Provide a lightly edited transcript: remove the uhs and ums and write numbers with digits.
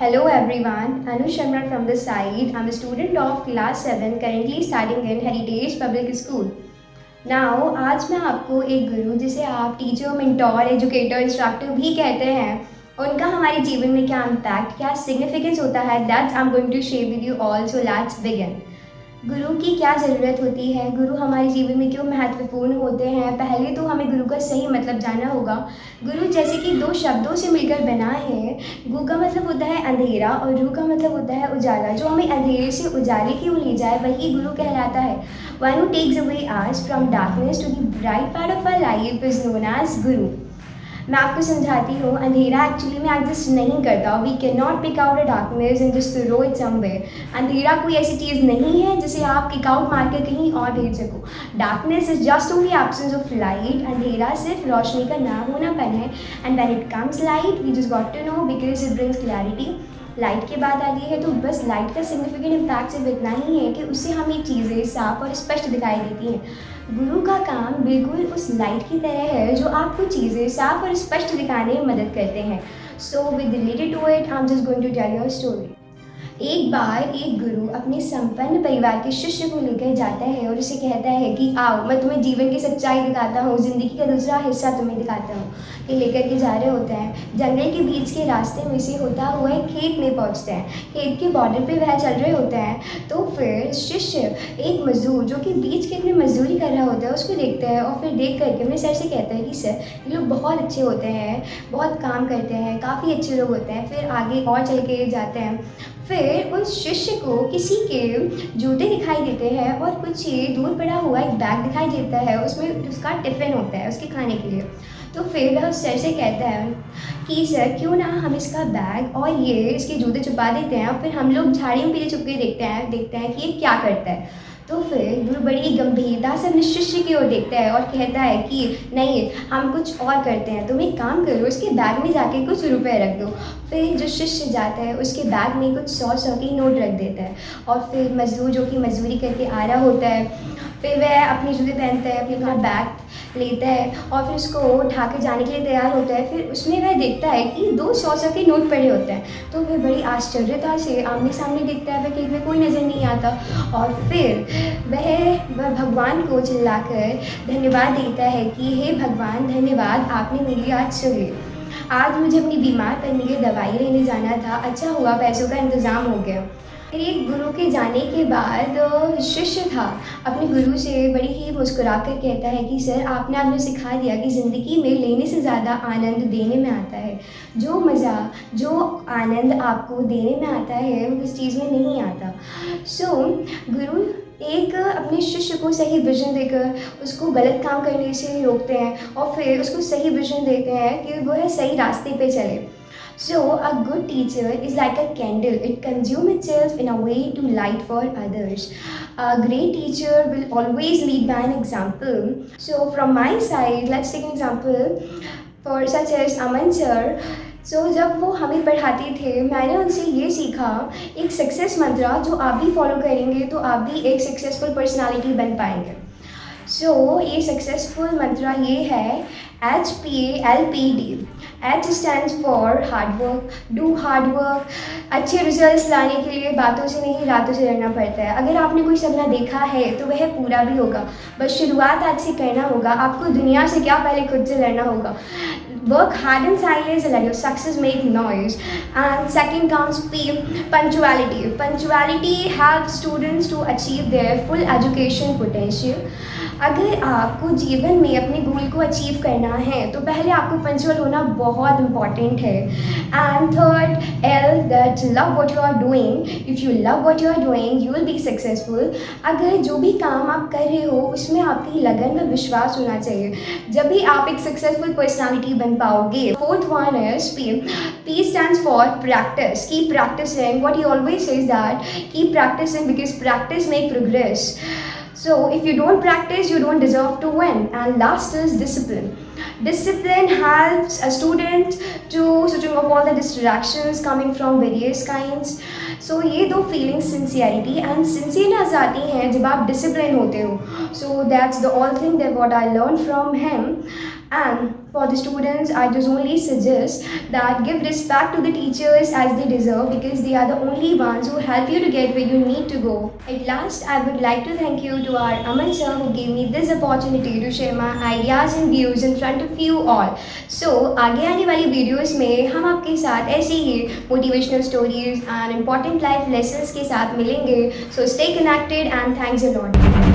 Hello everyone, Anu Sharma from the side. I'm a student of class 7 currently studying in Heritage Public School. Now, आज मैं आपको एक गुरु जिसे आप teacher, mentor, educator, instructor भी कहते हैं, उनका हमारे जीवन में क्या इम्पैक्ट, क्या सिग्निफिकेंस होता है, that's I am going to share with you all. So let's begin. गुरु की क्या ज़रूरत होती है, गुरु हमारे जीवन में क्यों महत्वपूर्ण होते हैं. पहले तो हमें गुरु का सही मतलब जानना होगा. गुरु जैसे कि दो शब्दों से मिलकर बना है. गु का मतलब होता है अंधेरा और रू का मतलब होता है उजाला. जो हमें अंधेरे से उजाले की ओर ले जाए वही गुरु कहलाता है. One who takes away us from darkness to the bright part of our life is known as guru. मैं आपको समझाती हूँ. अंधेरा एक्चुअली में एग्जिस्ट नहीं करता. We can not pick out a darkness and just throw it somewhere. अंधेरा कोई ऐसी चीज़ नहीं है जिसे आप किक आउट मार के कहीं और भेज सको. Darkness is just only absence of light. अंधेरा सिर्फ रोशनी का ना होनापन है. And when it comes light we just got to know because it brings clarity. Light की बात आती है तो बस लाइट का सिग्निफिकेंट इम्पैक्ट सिर्फ इतना ही है कि उससे हमें चीज़ें साफ और स्पष्ट दिखाई देती हैं. गुरु का काम बिल्कुल उस लाइट की तरह है जो आपको चीज़ें साफ और स्पष्ट दिखाने में मदद करते हैं. So with related to it I am just going to tell you a story. एक बार एक गुरु अपने संपन्न परिवार के शिष्य को लेकर जाता है और उसे कहता है कि आओ मैं तुम्हें जीवन की सच्चाई दिखाता हूँ, ज़िंदगी का दूसरा हिस्सा तुम्हें दिखाता हूँ. ये लेकर के जा रहे होते हैं. जंगल के बीच के रास्ते में से होता हुआ एक खेत में पहुँचते हैं. खेत के बॉर्डर पे वह चल रहे होते हैं. तो फिर शिष्य एक मजदूर जो कि बीच खेत में मजदूरी कर रहा होता है उसको देखता है और फिर देख करके अपने सर से कहता है कि सर ये लोग बहुत अच्छे होते हैं, बहुत काम करते हैं, काफ़ी अच्छे लोग होते हैं. फिर आगे और चल के जाते हैं. फिर उस शिष्य को किसी के जूते दिखाई देते हैं और कुछ ही दूर पड़ा हुआ एक बैग दिखाई देता है. उसमें उसका टिफ़िन होता है उसके खाने के लिए. तो फिर वह उस सर से कहता है कि सर क्यों ना हम इसका बैग और ये इसके जूते छुपा देते हैं और फिर हम लोग झाड़ी में पीछे छुप के देखते हैं कि ये क्या करता है. तो फिर गुरु बड़ी गंभीरता से अपने शिष्य की ओर देखता है और कहता है कि नहीं हम कुछ और करते हैं. तुम एक काम करो उसके बैग में जाके कुछ रुपए रख दो. फिर जो शिष्य जाता है उसके बैग में कुछ 100 के नोट रख देता है. और फिर मजदूर जो कि मजदूरी करके आ रहा होता है फिर वह अपने जूते पहनता है, अपना बैग लेता है और फिर उसको उठा के जाने के लिए तैयार होता है. फिर उसमें वह देखता है कि 200 के नोट पड़े होते हैं. तो वह बड़ी आश्चर्यता से आमने सामने देखता है. वह खेत में कोई नज़र नहीं आता और फिर वह भगवान को चिल्लाकर धन्यवाद देता है कि हे भगवान धन्यवाद आपने मेरी आज सुन ली. आज मुझे अपनी बीमार पत्नी की दवाई लेने जाना था. अच्छा हुआ पैसों का इंतज़ाम हो गया. फिर एक गुरु के जाने के बाद शिष्य था अपने गुरु से बड़ी ही मुस्कुरा कर कहता है कि सर आपने आज मुझे सिखा दिया कि ज़िंदगी में लेने से ज़्यादा आनंद देने में आता है. जो मज़ा जो आनंद आपको देने में आता है वो किस चीज़ में नहीं आता. सो गुरु एक अपने शिष्य को सही विजन देकर उसको गलत काम करने से रोकते हैं और फिर उसको सही विजन देते हैं कि वह सही रास्ते पे चले. So a good teacher is like a candle. It consumes itself in a way to light for others. A great teacher will always lead by an example. So from my side, let's take an example for such as Aman sir. So जब वो हमें पढ़ाते थे मैंने उनसे ये सीखा एक सक्सेस मंत्रा जो आप भी फॉलो करेंगे तो आप भी एक सक्सेसफुल पर्सनालिटी बन पाएंगे. सो ये सक्सेसफुल मंत्रा ये है HPALPD. H stands for hard work. Do hard work. अच्छे रिजल्ट्स लाने के लिए बातों से नहीं रातों से लड़ना पड़ता है. अगर आपने कोई सपना देखा है तो वह पूरा भी होगा. बस शुरुआत आज से करना होगा. आपको दुनिया से क्या पहले खुद से लड़ना होगा. Work hard in silence and let your success make noise. And second comes P, punctuality. Punctuality helps students to achieve their full education potential. अगर आपको जीवन में अपने गोल को अचीव करना है तो पहले आपको पंचुअल होना बहुत इम्पॉर्टेंट है. And third L, that love what you are doing. If you love what you are doing you will be successful. अगर जो भी काम आप कर रहे हो उसमें आपकी लगन व विश्वास होना चाहिए. जब भी आप एक सक्सेसफुल पर्सनालिटी बन पाओगे. Fourth one is P. P stands for practice. Keep practicing. What he always says that keep practicing because practice make progress. So if you don't practice, you don't deserve to win. And last is discipline. Discipline helps a student to switching off all the distractions coming from various kinds. So ये दो feelings sincerity and sincereness आती हैं जब आप discipline होते हो. So that's the all thing that what I learned from him. And for the students, I just only suggest that give respect to the teachers as they deserve, because they are the only ones who help you to get where you need to go. At last, I would like to thank you to our Aman sir who gave me this opportunity to share my ideas and views in front of you all. So आगे आने वाली videos में हम आपके साथ ऐसे ही motivational stories and important life lessons के साथ मिलेंगे. So stay connected and thanks a lot.